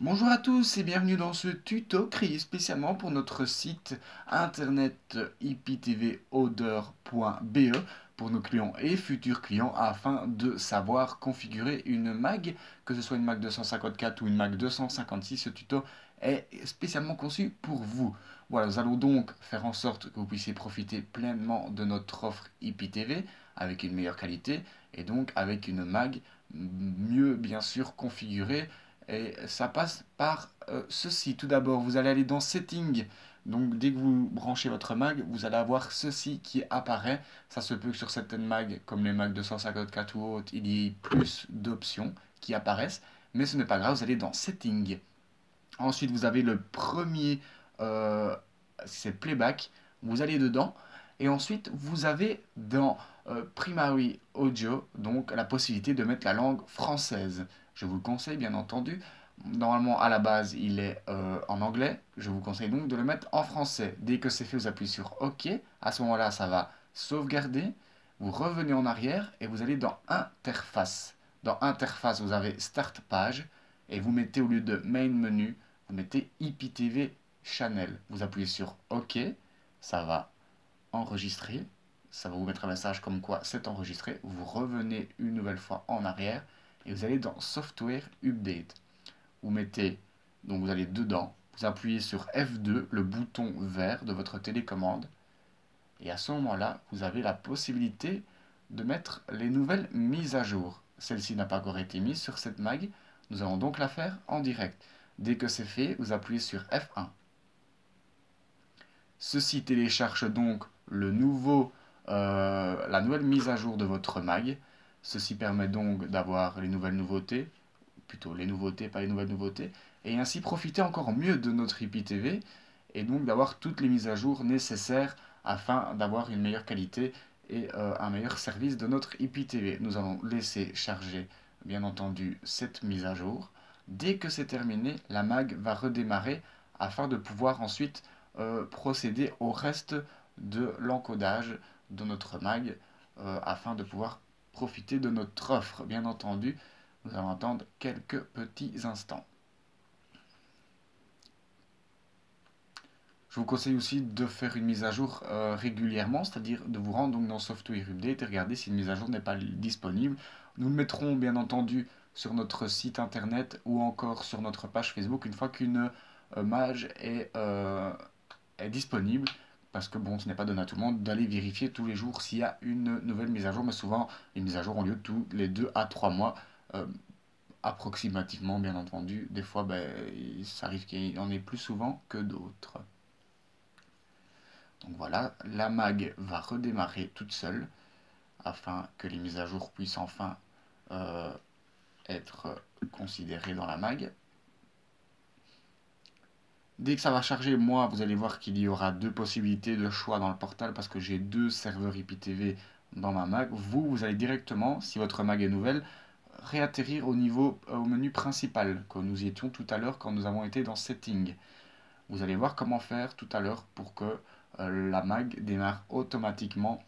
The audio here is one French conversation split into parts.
Bonjour à tous et bienvenue dans ce tuto créé spécialement pour notre site internet iptvorder.be pour nos clients et futurs clients afin de savoir configurer une mag, que ce soit une mag 254 ou une mag 256. Ce tuto est spécialement conçu pour vous. Voilà, nous allons donc faire en sorte que vous puissiez profiter pleinement de notre offre IPTV avec une meilleure qualité et donc avec une mag mieux bien sûr configurée. Et ça passe par ceci. Tout d'abord, vous allez aller dans Settings. Donc, dès que vous branchez votre mag, vous allez avoir ceci qui apparaît. Ça se peut que sur certaines mags, comme les mags 254 ou autres, il y ait plus d'options qui apparaissent. Mais ce n'est pas grave, vous allez dans Settings. Ensuite, vous avez le premier, c'est Playback. Vous allez dedans. Et ensuite, vous avez dans Primary Audio, donc la possibilité de mettre la langue française. Je vous le conseille, bien entendu. Normalement, à la base, il est en anglais. Je vous conseille donc de le mettre en français. Dès que c'est fait, vous appuyez sur OK. À ce moment-là, ça va sauvegarder. Vous revenez en arrière et vous allez dans Interface. Dans Interface, vous avez Start Page. Et vous mettez au lieu de Main Menu, vous mettez IPTV Channel. Vous appuyez sur OK. Ça va enregistrer. Ça va vous mettre un message comme quoi c'est enregistré. Vous revenez une nouvelle fois en arrière et vous allez dans Software Update. Vous mettez, donc vous allez dedans, vous appuyez sur F2, le bouton vert de votre télécommande. Et à ce moment-là, vous avez la possibilité de mettre les nouvelles mises à jour. Celle-ci n'a pas encore été mise sur cette mag. Nous allons donc la faire en direct. Dès que c'est fait, vous appuyez sur F1. Ceci télécharge donc la nouvelle mise à jour de votre mag. Ceci permet donc d'avoir les nouvelles nouveautés, plutôt les nouveautés, pas les nouvelles nouveautés, et ainsi profiter encore mieux de notre IPTV et donc d'avoir toutes les mises à jour nécessaires afin d'avoir une meilleure qualité et un meilleur service de notre IPTV. Nous allons laisser charger bien entendu cette mise à jour. Dès que c'est terminé, la mag va redémarrer afin de pouvoir ensuite procéder au reste de l'encodage de notre mag afin de pouvoir profiter de notre offre. Bien entendu, nous allons attendre quelques petits instants. Je vous conseille aussi de faire une mise à jour régulièrement, c'est-à-dire de vous rendre donc dans Software Update et regarder si une mise à jour n'est pas disponible. Nous le mettrons bien entendu sur notre site internet ou encore sur notre page Facebook une fois qu'une mage est disponible. Parce que bon, ce n'est pas donné à tout le monde d'aller vérifier tous les jours s'il y a une nouvelle mise à jour, mais souvent les mises à jour ont lieu tous les 2 à 3 mois. Approximativement, bien entendu. Des fois, ben, ça arrive qu'il y en ait plus souvent que d'autres. Donc voilà, la mag va redémarrer toute seule afin que les mises à jour puissent enfin être considérées dans la mag. Dès que ça va charger, moi, vous allez voir qu'il y aura deux possibilités de choix dans le portal parce que j'ai deux serveurs IPTV dans ma mag. Vous allez directement, si votre mag est nouvelle, réatterrir au menu principal, que nous y étions tout à l'heure quand nous avons été dans Settings. Vous allez voir comment faire tout à l'heure pour que la mag démarre automatiquement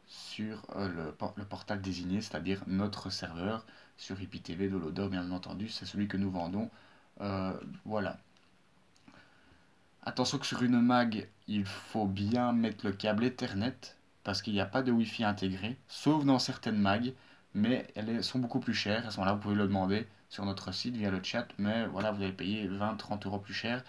sur le portal désigné, c'est-à-dire notre serveur sur IPTV de l'Odor, bien entendu, c'est celui que nous vendons. Voilà. Attention que sur une mag, il faut bien mettre le câble Ethernet parce qu'il n'y a pas de Wi-Fi intégré, sauf dans certaines mags, mais elles sont beaucoup plus chères. À ce moment-là, vous pouvez le demander sur notre site via le chat, mais voilà, vous allez payer 20-30 euros plus cher.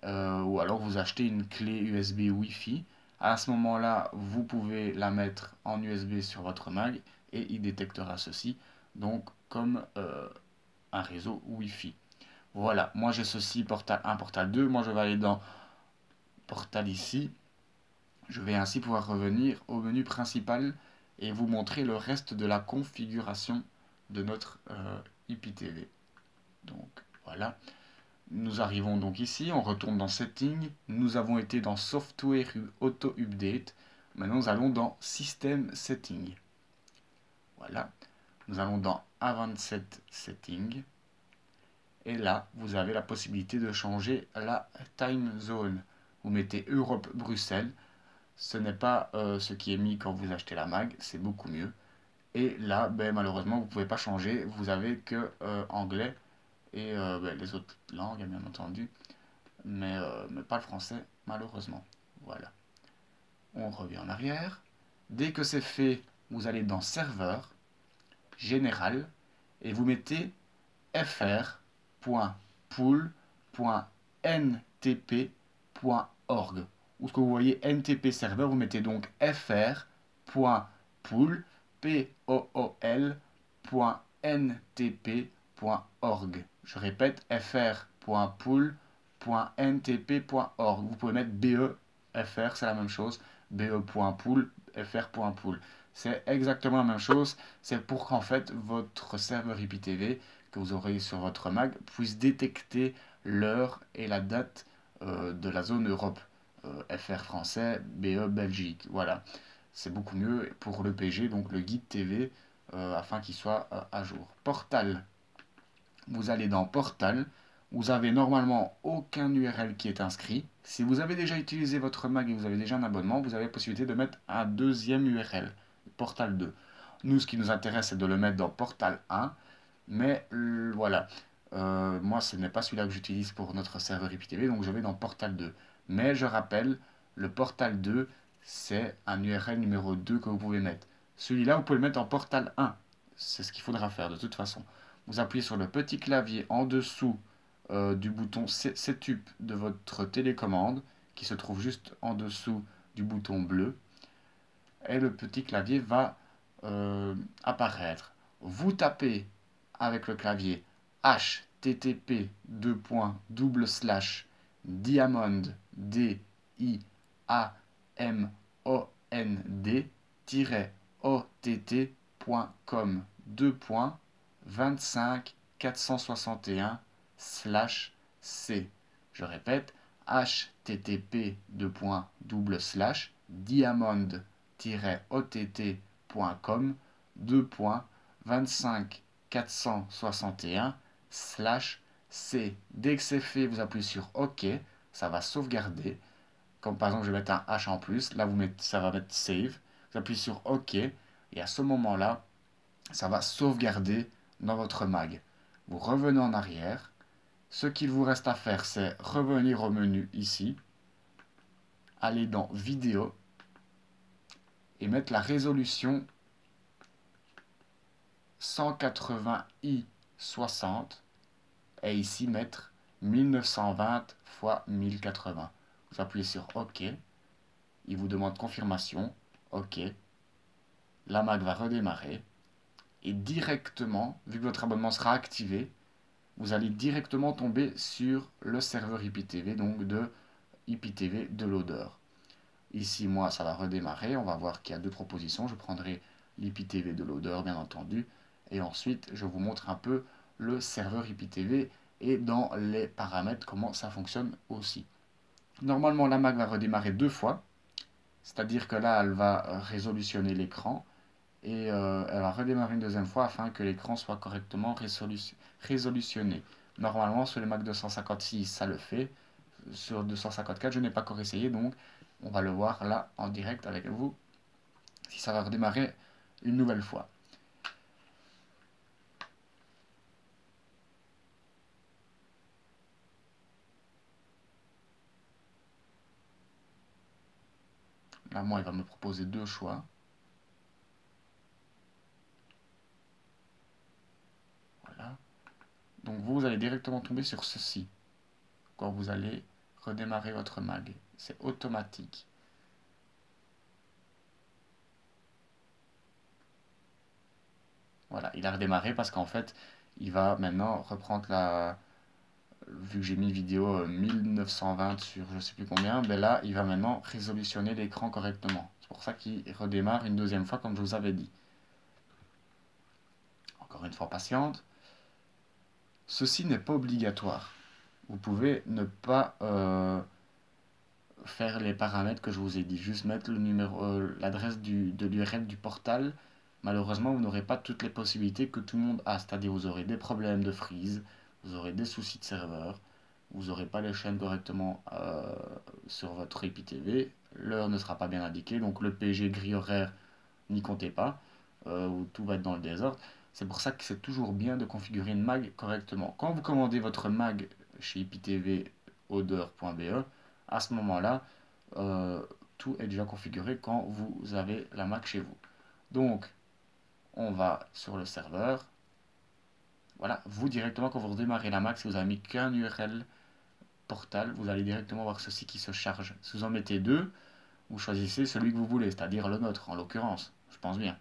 Ou alors vous achetez une clé USB Wi-Fi. À ce moment-là, vous pouvez la mettre en USB sur votre mag et il détectera ceci, donc comme un réseau Wi-Fi. Voilà, moi j'ai ceci, portal 1, portal 2. Moi je vais aller dans portal ici. Je vais ainsi pouvoir revenir au menu principal et vous montrer le reste de la configuration de notre IPTV. Donc voilà. Nous arrivons donc ici, on retourne dans Settings, nous avons été dans Software Auto Update, maintenant nous allons dans System Settings. Voilà, nous allons dans Advanced Settings, et là vous avez la possibilité de changer la time zone. Vous mettez Europe-Bruxelles, ce n'est pas ce qui est mis quand vous achetez la mag, c'est beaucoup mieux. Et là, ben, malheureusement, vous ne pouvez pas changer, vous avez que anglais et les autres langues, bien entendu, mais pas le français, malheureusement. Voilà. On revient en arrière. Dès que c'est fait, vous allez dans Serveur, Général, et vous mettez fr.pool.ntp.org. Ou ce que vous voyez NTP serveur, vous mettez donc fr.pool, pool.ntp.org. Je répète, fr.pool.ntp.org. Vous pouvez mettre BE, FR, c'est la même chose. BE.pool, fr.pool. C'est exactement la même chose. C'est pour qu'en fait votre serveur IPTV que vous aurez sur votre Mac puisse détecter l'heure et la date de la zone Europe. FR français, BE Belgique. Voilà. C'est beaucoup mieux pour le PG, donc le guide TV, afin qu'il soit à jour. Portal. Vous allez dans Portal. Vous avez normalement aucun URL qui est inscrit. Si vous avez déjà utilisé votre Mac et vous avez déjà un abonnement, vous avez la possibilité de mettre un deuxième URL, Portal 2. Nous, ce qui nous intéresse, c'est de le mettre dans Portal 1. Mais voilà, moi ce n'est pas celui-là que j'utilise pour notre serveur IPTV, donc je vais dans Portal 2. Mais je rappelle, le Portal 2, c'est un URL numéro 2 que vous pouvez mettre. Celui-là, vous pouvez le mettre en Portal 1. C'est ce qu'il faudra faire de toute façon. Vous appuyez sur le petit clavier en dessous du bouton Setup de votre télécommande, qui se trouve juste en dessous du bouton bleu. Et le petit clavier va apparaître. Vous tapez avec le clavier http diamond d i a m o n d ott.com 2.25461/c. Je répète, http diamond-ott.com 2.25461/c. Dès que c'est fait, vous appuyez sur OK, ça va sauvegarder. Comme par exemple, je vais mettre un H en plus, là ça va mettre Save. Vous appuyez sur OK, et à ce moment-là, ça va sauvegarder dans votre mag. Vous revenez en arrière. Ce qu'il vous reste à faire, c'est revenir au menu ici, aller dans Vidéo et mettre la résolution 180i 60 et ici mettre 1920 x 1080. Vous appuyez sur OK, il vous demande confirmation, OK, la Mac va redémarrer et directement, vu que votre abonnement sera activé, vous allez directement tomber sur le serveur IPTV, donc de IPTV de Loader. Ici, moi, ça va redémarrer. On va voir qu'il y a deux propositions. Je prendrai l'IPTV de Loader, bien entendu. Et ensuite, je vous montre un peu le serveur IPTV et dans les paramètres, comment ça fonctionne aussi. Normalement, la Mac va redémarrer deux fois. C'est-à-dire que là, elle va résolutionner l'écran. Et elle va redémarrer une deuxième fois afin que l'écran soit correctement résolutionné. Normalement, sur les Mac 256, ça le fait. Sur 254, je n'ai pas encore essayé, donc on va le voir là en direct avec vous, si ça va redémarrer une nouvelle fois. Là, moi, il va me proposer deux choix. Voilà. Donc vous allez directement tomber sur ceci quand vous allez redémarrer votre mag. C'est automatique. Voilà, il a redémarré parce qu'en fait, il va maintenant reprendre la... Vu que j'ai mis vidéo 1920 sur je sais plus combien, ben là, il va maintenant résolutionner l'écran correctement. C'est pour ça qu'il redémarre une deuxième fois, comme je vous avais dit. Encore une fois, patiente. Ceci n'est pas obligatoire. Vous pouvez ne pas faire les paramètres que je vous ai dit. Juste mettre le numéro, l'adresse de l'URL du portal. Malheureusement, vous n'aurez pas toutes les possibilités que tout le monde a. C'est-à-dire, vous aurez des problèmes de freeze, vous aurez des soucis de serveur, vous n'aurez pas les chaînes correctement sur votre IPTV, l'heure ne sera pas bien indiquée, donc le PG grille horaire, n'y comptez pas, où tout va être dans le désordre. C'est pour ça que c'est toujours bien de configurer une mag correctement. Quand vous commandez votre mag chez iptv-odeur.be, à ce moment-là, tout est déjà configuré quand vous avez la mag chez vous. Donc, on va sur le serveur. Voilà, vous directement quand vous redémarrez la Mac, si vous avez mis qu'un URL portal, vous allez directement voir ceci qui se charge. Si vous en mettez deux, vous choisissez celui que vous voulez, c'est-à-dire le nôtre en l'occurrence, je pense bien.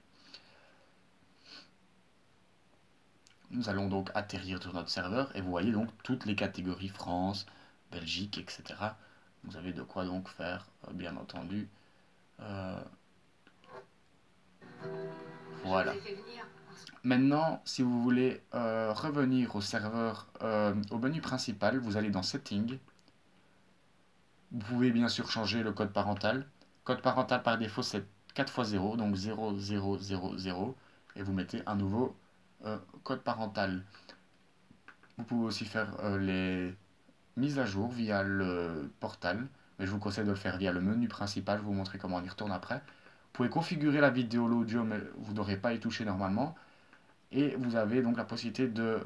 Nous allons donc atterrir sur notre serveur et vous voyez donc toutes les catégories France, Belgique, etc. Vous avez de quoi donc faire, bien entendu. Voilà. Maintenant, si vous voulez revenir au serveur, au menu principal, vous allez dans Settings. Vous pouvez bien sûr changer le code parental. Code parental par défaut c'est 4 x 0, donc 0, 0, 0, 0. Et vous mettez un nouveau code parental. Vous pouvez aussi faire les mises à jour via le portal. Mais je vous conseille de le faire via le menu principal. Je vais vous montrer comment on y retourne après. Vous pouvez configurer la vidéo, l'audio, mais vous n'aurez pas y toucher normalement. Et vous avez donc la possibilité de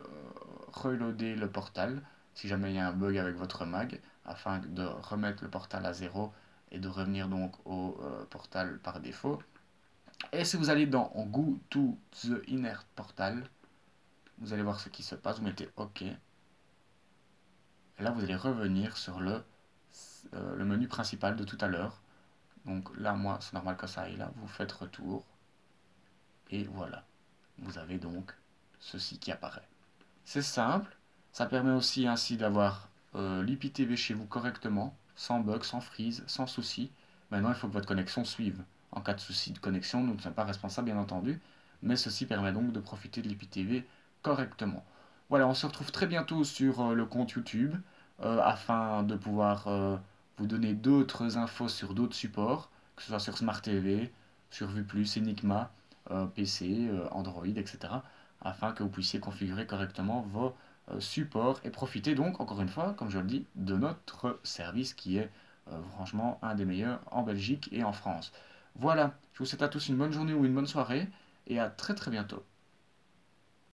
reloader le portal si jamais il y a un bug avec votre mag, afin de remettre le portal à 0 et de revenir donc au portal par défaut. Et si vous allez dans Go to the Inner Portal, vous allez voir ce qui se passe, vous mettez OK. Et là vous allez revenir sur le menu principal de tout à l'heure. Donc là moi c'est normal que ça aille là, vous faites retour. Et voilà, vous avez donc ceci qui apparaît. C'est simple, ça permet aussi ainsi d'avoir l'IPTV chez vous correctement, sans bug, sans freeze, sans souci. Maintenant, il faut que votre connexion suive. En cas de souci de connexion, nous ne sommes pas responsables, bien entendu, mais ceci permet donc de profiter de l'IPTV correctement. Voilà, on se retrouve très bientôt sur le compte YouTube, afin de pouvoir vous donner d'autres infos sur d'autres supports, que ce soit sur Smart TV, sur Vue+, Enigma, PC, Android, etc., afin que vous puissiez configurer correctement vos supports et profiter donc, encore une fois, comme je le dis, de notre service qui est franchement un des meilleurs en Belgique et en France. Voilà, je vous souhaite à tous une bonne journée ou une bonne soirée et à très très bientôt.